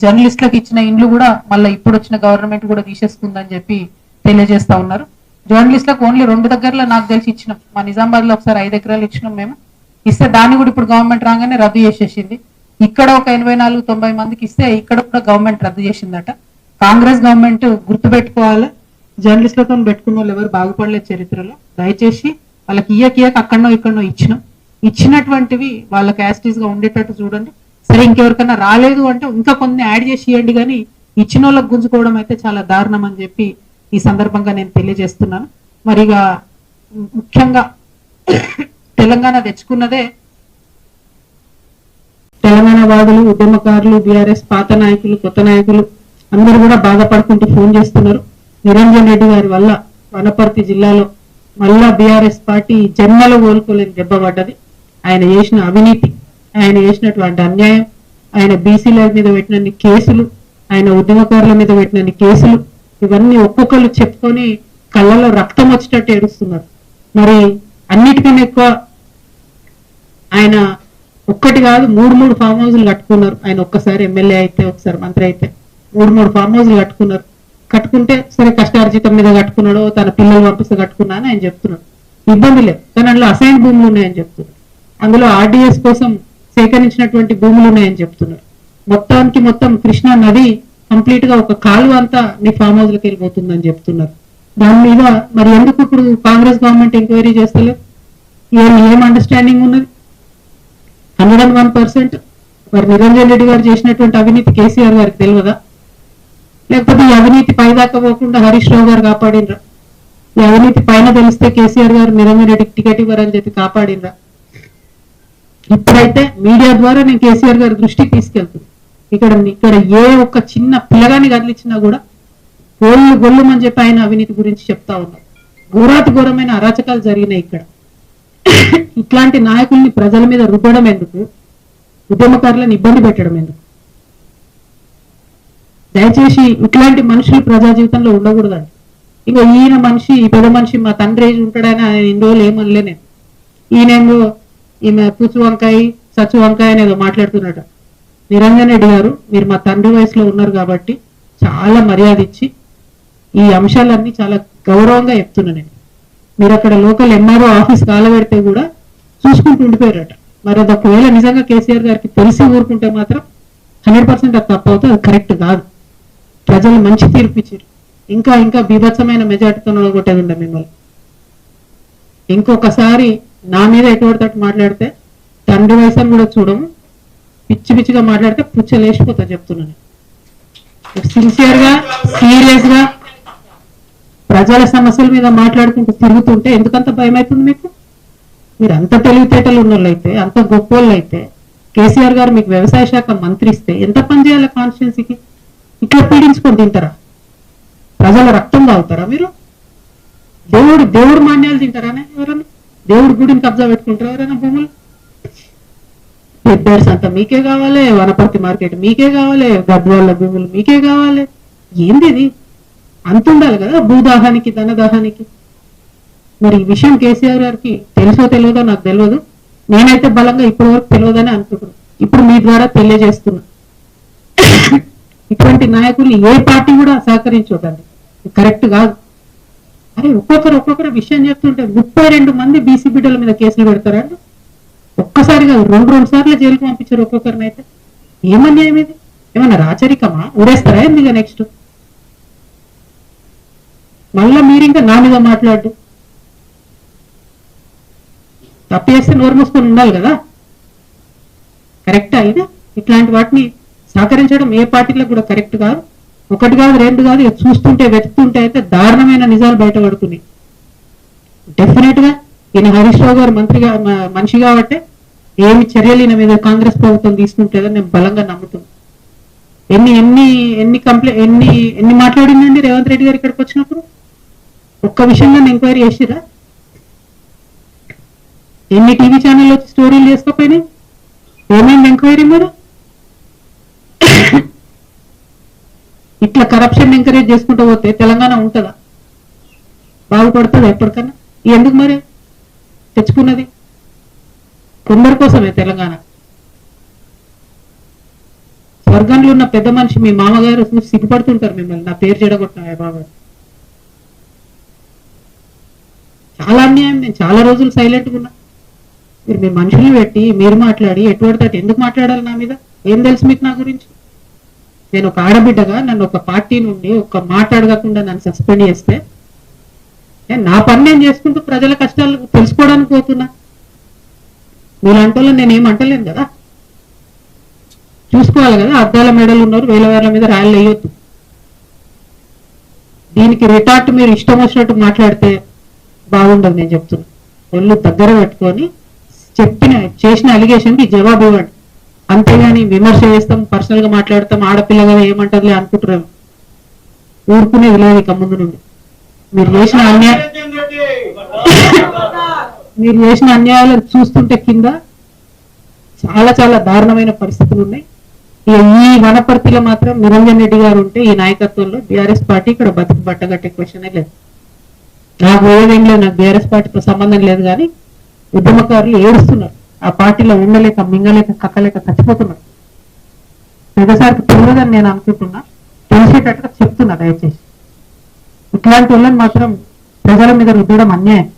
జర్నలిస్టులకు ఇచ్చిన ఇండ్లు కూడా మళ్ళీ ఇప్పుడు వచ్చిన గవర్నమెంట్ కూడా తీసేసుకుందని చెప్పి తెలియజేస్తా ఉన్నారు. జర్నలిస్టులకు ఓన్లీ 2 దగ్గరలో నాకు తెలిసి ఇచ్చినాం. మా నిజామాబాద్ లో ఒకసారి 5 ఎకరాలు ఇచ్చినాం మేము. ఇస్తే దాన్ని కూడా ఇప్పుడు గవర్నమెంట్ రాగానే రద్దు చేసేసింది. ఇక్కడ ఒక 84-90 మందికి ఇస్తే ఇక్కడ కూడా గవర్నమెంట్ రద్దు చేసిందట. కాంగ్రెస్ గవర్నమెంట్ గుర్తు పెట్టుకోవాలి, జర్నలిస్టులతో పెట్టుకున్న వాళ్ళు ఎవరు బాగుపడలేదు చరిత్రలో. దయచేసి వాళ్ళకి ఇయ్యక అక్కడనో ఇక్కడనో ఇచ్చినటువంటివి వాళ్ళకి యాస్టీస్ గా ఉండేటట్టు చూడండి. సరే ఇంకెవరికైనా రాలేదు అంటే ఇంకా కొన్ని యాడ్ చేసి ఇవ్వండి, కానీ ఇచ్చిన వాళ్ళకి గుంజుకోవడం అయితే చాలా దారుణం అని చెప్పి ఈ సందర్భంగా నేను తెలియజేస్తున్నాను. మరిగా ముఖ్యంగా తెలంగాణ తెచ్చుకున్నదే తెలంగాణ వాదులు, ఉద్యమకారులు, బీఆర్ఎస్ పాత నాయకులు, కొత్త నాయకులు అందరూ కూడా బాధపడుకుంటూ ఫోన్ చేస్తున్నారు. నిరంజన్ రెడ్డి గారి వల్ల వనపర్తి జిల్లాలో మళ్ళా బీఆర్ఎస్ పార్టీ జన్మలో కోలుకోలేని దెబ్బ పడ్డది. ఆయన చేసిన అవినీతి, ఆయన చేసినటువంటి అన్యాయం, ఆయన బీసీల మీద పెట్టినన్ని కేసులు, ఆయన ఉద్యమకారుల మీద పెట్టినన్ని కేసులు, ఇవన్నీ ఒక్కొక్కరు చెప్పుకొని కళ్ళలో రక్తం వచ్చేటట్టు ఏడుస్తున్నారు. మరి అన్నిటికన్నా ఎక్కువ ఆయన ఒక్కటి కాదు 3 ఫామ్ హౌస్లు కట్టుకున్నారు. ఆయన ఒక్కసారి ఎమ్మెల్యే అయితే, ఒకసారి మంత్రి అయితే 3 ఫామ్ హౌస్లు కట్టుకున్నారు. కట్టుకుంటే సరే కష్టార్జితం మీద కట్టుకున్నాడో తన పిల్లలు పంపిస్తే కట్టుకున్నా అని ఆయన చెప్తున్నాడు. ఇబ్బంది లేదు, కానీ అందులో అసైన్ భూములు ఉన్నాయని చెప్తున్నారు. అందులో ఆర్డీఎస్ కోసం సేకరించినటువంటి భూములు ఉన్నాయని చెప్తున్నారు. మొత్తం కృష్ణా నది కంప్లీట్ గా ఒక కాలువ అంతా మీ ఫామ్ హౌస్ లకు వెళ్ళిపోతుందని చెప్తున్నారు. దాని మీద మరి ఎందుకు ఇప్పుడు కాంగ్రెస్ గవర్నమెంట్ ఎంక్వైరీ చేస్తలేదు? ఏం అండర్స్టాండింగ్ ఉన్నది? 101%. మరి నిరంజన్ రెడ్డి గారు చేసినటువంటి అవినీతి కేసీఆర్ గారికి తెలియదా? లేకపోతే ఈ అవినీతి పైదాకా పోకుండా హరీష్ రావు గారు కాపాడినరా? ఈ అవినీతి పైన తెలిస్తే కేసీఆర్ గారు నిరంజన్ రెడ్డికి టికెట్ ఇవ్వరని చెప్పి కాపాడినరా? ఇప్పుడైతే మీడియా ద్వారా నేను కేసీఆర్ గారి దృష్టికి తీసుకెళ్తుంది. ఇక్కడ ఏ ఒక్క చిన్న పిల్లగాని కదిలిచ్చినా కూడా గొల్లుమని చెప్పి ఆయన అవినీతి గురించి చెప్తా ఉన్నారు. ఘోరాతి ఘోరమైన అరాచకాలు జరిగినాయి ఇక్కడ. ఇట్లాంటి నాయకుల్ని ప్రజల మీద రుద్దడం ఎందుకు? ఉద్యమకారులను ఇబ్బంది పెట్టడం ఎందుకు? దయచేసి ఇట్లాంటి మనుషులు ప్రజా జీవితంలో ఉండకూడదండి. ఇక ఈయన మనిషి, ఈ పెద్ద మనిషి మా తండ్రి ఏజ్ ఉంటాడని ఆయన ఇన్ని రోజులు ఏమనలే నేను. ఈయనేమో ఈమె పుచ్చు వంకాయ సచ్చు వంకాయ అనేదో మాట్లాడుతున్నట్టు. నిరంజన్ రెడ్డి గారు, మీరు మా తండ్రి వయసులో ఉన్నారు కాబట్టి చాలా మర్యాద ఇచ్చి ఈ అంశాలన్నీ చాలా గౌరవంగా చెప్తున్నా నేను. మీరు అక్కడ లోకల్ ఎంఆర్ఓ ఆఫీస్ కాలబెడితే కూడా చూసుకుంటూ ఉండిపోయారట. మరి అది ఒకవేళ నిజంగా కేసీఆర్ గారికి తెలిసి ఊరుకుంటే మాత్రం 100% అది తప్పు అవుతుంది, అది కరెక్ట్ కాదు. ప్రజలు మంచి తీర్పు ఇచ్చారు. ఇంకా బీభత్సమైన మెజార్టీతో కొట్టేది ఉండే మిమ్మల్ని. ఇంకొకసారి నా మీద ఎటువంటి మాట్లాడితే తండ్రి వయసు కూడా చూడము, పిచ్చిగా మాట్లాడితే పుచ్చలేసిపోతా చెప్తున్నాను. సిన్సియర్ గా, సీరియస్ గా ప్రజల సమస్యల మీద మాట్లాడుకుంటూ తిరుగుతుంటే ఎందుకంత భయం అవుతుంది మీకు? మీరు అంత తెలివితేటలు ఉన్నోళ్ళైతే, అంత గొప్పోళ్ళు అయితే, కేసీఆర్ గారు మీకు వ్యవసాయ శాఖ మంత్రి ఇస్తే ఎంత పని చేయాలి కాన్స్టిట్యున్సీకి? ఇట్లా పీడించుకొని తింటారా? ప్రజల రక్తం తాగుతారా మీరు? దేవుడు మాన్యాలు తింటారానే ఎవరన్నా? దేవుడి గుడిని కబ్జా పెట్టుకుంటారా ఎవరైనా భూములు? పెద్దర్స్ అంతా మీకే కావాలి, వనపర్తి మార్కెట్ మీకే కావాలి, గద్వాళ్ళ భూములు మీకే కావాలి. ఏంది ఇది? అంత ఉండాలి కదా భూదాహానికి, ధనదాహానికి. మరి ఈ విషయం కేసీఆర్ గారికి తెలుసో తెలియదో నాకు తెలియదు. నేనైతే బలంగా ఇప్పటి వరకు తెలియదని అనుకుంటున్నాను. ఇప్పుడు మీ ద్వారా తెలియజేస్తున్నా, ఇటువంటి నాయకుల్ని ఏ పార్టీ కూడా సహకరించొద్దండి, కరెక్ట్ కాదు. అరే ఒక్కొక్కరు విషయం చెప్తుంటే 32 మంది బీసీ బిడ్డల మీద కేసులు పెడతారండి. ఒక్కసారి కాదు, 2 సార్లు జైలుకు పంపించారు ఒక్కొక్కరిని. అయితే ఏమన్యాయం ఇది? ఏమన్నా రాచరికమా? ఊరేస్తారా ఎందుకు? నెక్స్ట్ మళ్ళా మీరు ఇంకా నా మీద మాట్లాడు. తప్పు చేస్తే నోరు మూసుకొని ఉండాలి కదా, కరెక్టా ఇది? ఇట్లాంటి వాటిని సహకరించడం ఏ పార్టీలకు కూడా కరెక్ట్ కాదు. 1 కాదు 2 కాదు, చూస్తుంటే వెతుకుతుంటే అయితే దారుణమైన నిజాలు బయటపడుతున్నాయి. డెఫినెట్ గా ఈయన హరీష్ రావు గారు మనిషి కాబట్టి ఏమి చర్యలు ఈయన మీద కాంగ్రెస్ ప్రభుత్వం తీసుకుంటుందని నేను బలంగా నమ్ముతున్నాను. ఎన్ని మాట్లాడిందండి రేవంత్ రెడ్డి గారు ఇక్కడికి వచ్చినప్పుడు? ఒక్క విషయంలో ఎంక్వైరీ చేసిరా? ఎన్ని టీవీ ఛానల్ వచ్చి స్టోరీలు చేసుకోపోయినాయి? ఏమైంది ఎంక్వైరీ? మరి ఇట్లా కరప్షన్ ఎంకరేజ్ చేసుకుంటూ పోతే తెలంగాణ ఉంటుందా? బాగుపడుతుందా ఎప్పటికన్నా? ఎందుకు మరి తెచ్చుకున్నది? కొందరి కోసమే తెలంగాణ. వర్గంలో ఉన్న పెద్ద మనిషి మీ మామగారు చూసి సిగ్గుపడుతుంటారు మిమ్మల్ని నా పేరు చెడగొట్టిన బాబా. చాలా అన్యాయం. నేను చాలా రోజులు సైలెంట్గా ఉన్నా. మీరు మీ మనుషులు పెట్టి మీరు మాట్లాడి ఎటువంటి ఎందుకు మాట్లాడాలి నా మీద? ఏం తెలుసు మీకు నా గురించి? నేను ఒక ఆడబిడ్డగా నన్ను ఒక పార్టీ నుండి ఒక మాట అడగకుండా నన్ను సస్పెండ్ చేస్తే నా పని నేను చేసుకుంటూ ప్రజల కష్టాలు తెలుసుకోవడానికి పోతున్నా. మీలాంటి వాళ్ళు నేను ఏమంటలేను కదా. చూసుకోవాలి కదా, అద్దాల మెడలు ఉన్నారు, వేల వేల మీద రాయలు వేయొద్దు. దీనికి రిటార్ట్ మీరు ఇష్టం వచ్చినట్టు మాట్లాడితే బాగుండదు. నేను చెప్తున్నా, ఒళ్ళు దగ్గర పెట్టుకొని చేసిన అలిగేషన్కి జవాబు ఇవ్వండి. అంతేగాని విమర్శ చేస్తాం, పర్సనల్ గా మాట్లాడతాం, ఆడపిల్ల కదా ఏమంటారులే అనుకుంటున్నాను. ఊరుకునేది లేదు ఇక ముందు నుండి. మీరు చేసిన అన్యాయాలను చూస్తుంటే కింద చాలా చాలా దారుణమైన పరిస్థితులు ఉన్నాయి. ఈ వనపర్తిలో మాత్రం నిరంజన్ రెడ్డి గారు ఉంటే ఈ నాయకత్వంలో బీఆర్ఎస్ పార్టీ ఇక్కడ బతుకు బట్టగట్టే క్వశ్చనే లేదు. నాకు ఏదేం లేదు, నాకు బీఆర్ఎస్ పార్టీతో సంబంధం లేదు. కానీ ఉద్యమకారులు ఏడుస్తున్నారు, ఆ పార్టీలో ఉండలేక మింగలేక కక్కలేక చచ్చిపోతున్నారు. పెద్దసారికి తెలియదని నేను అనుకుంటున్నా, తెలిసేటట్టుగా చెప్తున్నా. దయచేసి ఇట్లాంటి వాళ్ళని మాత్రం ప్రజల మీద రుద్దడం అన్యాయం.